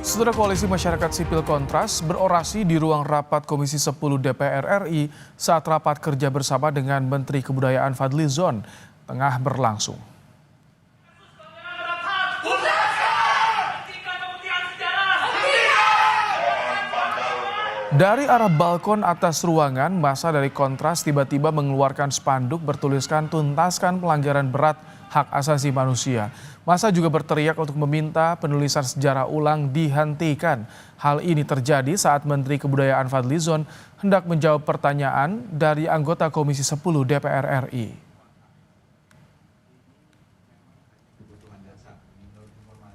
Saudara Koalisi Masyarakat Sipil Kontras berorasi di ruang rapat Komisi 10 DPR RI saat rapat kerja bersama dengan Menteri Kebudayaan Fadlizon tengah berlangsung. Dari arah balkon atas ruangan, massa dari Kontras tiba-tiba mengeluarkan spanduk bertuliskan tuntaskan pelanggaran berat hak asasi manusia. Massa juga berteriak untuk meminta penulisan sejarah ulang dihentikan. Hal ini terjadi saat Menteri Kebudayaan Fadlizon hendak menjawab pertanyaan dari anggota Komisi 10 DPR RI.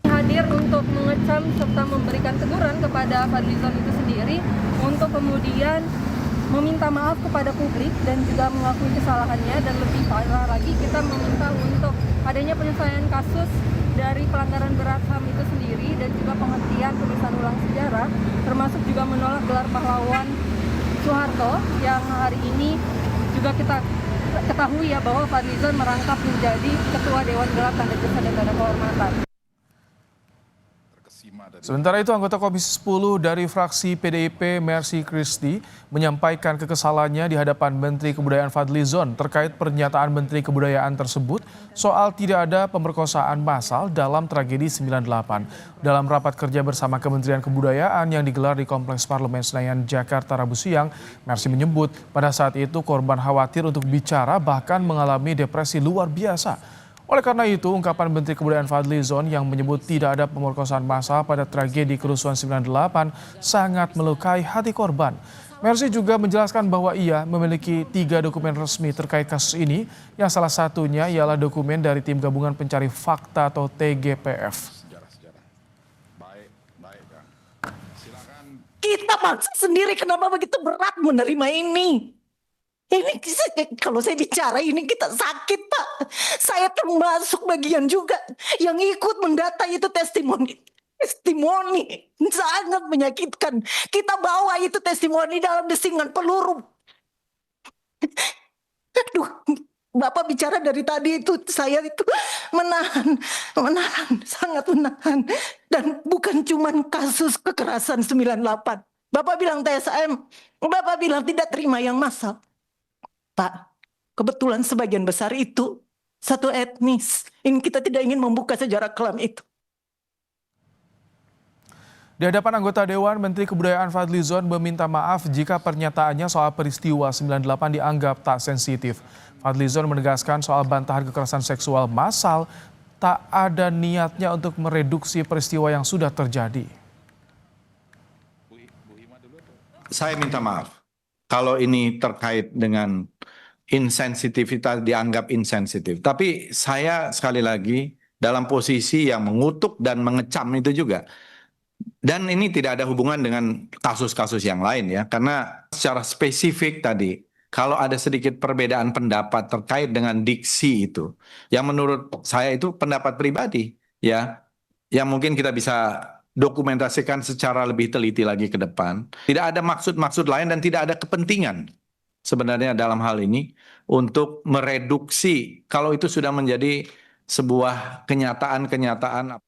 Hadir untuk mengecam serta memberikan teguran kepada Fadlizon itu sendiri untuk kemudian meminta maaf kepada publik dan juga mengakui kesalahannya, dan lebih parah lagi kita meminta untuk adanya penyelesaian kasus dari pelanggaran berat HAM itu sendiri dan juga penghentian tulisan ulang sejarah, termasuk juga menolak gelar pahlawan Soeharto yang hari ini juga kita ketahui ya bahwa Fadlizon merangkap menjadi Ketua Dewan Gelar Tanda Jasa dan Tanda Kehormatan. Sementara itu, anggota Komisi 10 dari fraksi PDIP Mercy Christy menyampaikan kekesalannya di hadapan Menteri Kebudayaan Fadlizon terkait pernyataan Menteri Kebudayaan tersebut soal tidak ada pemerkosaan massal dalam tragedi 98. Dalam rapat kerja bersama Kementerian Kebudayaan yang digelar di Kompleks Parlemen Senayan, Jakarta Rabu siang, Mercy menyebut pada saat itu korban khawatir untuk bicara bahkan mengalami depresi luar biasa. Oleh karena itu, ungkapan Menteri Kebudayaan Fadlizon yang menyebut tidak ada pemerkosaan massal pada tragedi kerusuhan 98 sangat melukai hati korban. Mercy juga menjelaskan bahwa ia memiliki 3 dokumen resmi terkait kasus ini, yang salah satunya ialah dokumen dari Tim Gabungan Pencari Fakta atau TGPF. Kita bangsa sendiri kenapa begitu berat menerima ini? Ini kalau saya bicara ini kita sakit, Pak. Saya termasuk bagian juga yang ikut mendata itu testimoni. Testimoni sangat menyakitkan. Kita bawa itu testimoni dalam desingan peluru. Aduh, Bapak bicara dari tadi itu saya itu menahan, sangat menahan. Dan bukan cuma kasus kekerasan 98. Bapak bilang TSM, Bapak bilang tidak terima yang massal. Pak, kebetulan sebagian besar itu satu etnis. Ini kita tidak ingin membuka sejarah kelam itu. Di hadapan anggota Dewan, Menteri Kebudayaan Fadlizon meminta maaf jika pernyataannya soal peristiwa 98 dianggap tak sensitif. Fadlizon menegaskan soal bantahan kekerasan seksual massal tak ada niatnya untuk mereduksi peristiwa yang sudah terjadi. Saya minta maaf kalau ini terkait dengan insensitivitas, dianggap insensitif. Tapi saya sekali lagi dalam posisi yang mengutuk dan mengecam itu juga. Dan ini tidak ada hubungan dengan kasus-kasus yang lain ya. Karena secara spesifik tadi, kalau ada sedikit perbedaan pendapat terkait dengan diksi itu, yang menurut saya itu pendapat pribadi ya, yang mungkin kita bisa dokumentasikan secara lebih teliti lagi ke depan. Tidak ada maksud-maksud lain dan tidak ada kepentingan sebenarnya dalam hal ini untuk mereduksi kalau itu sudah menjadi sebuah kenyataan-kenyataan.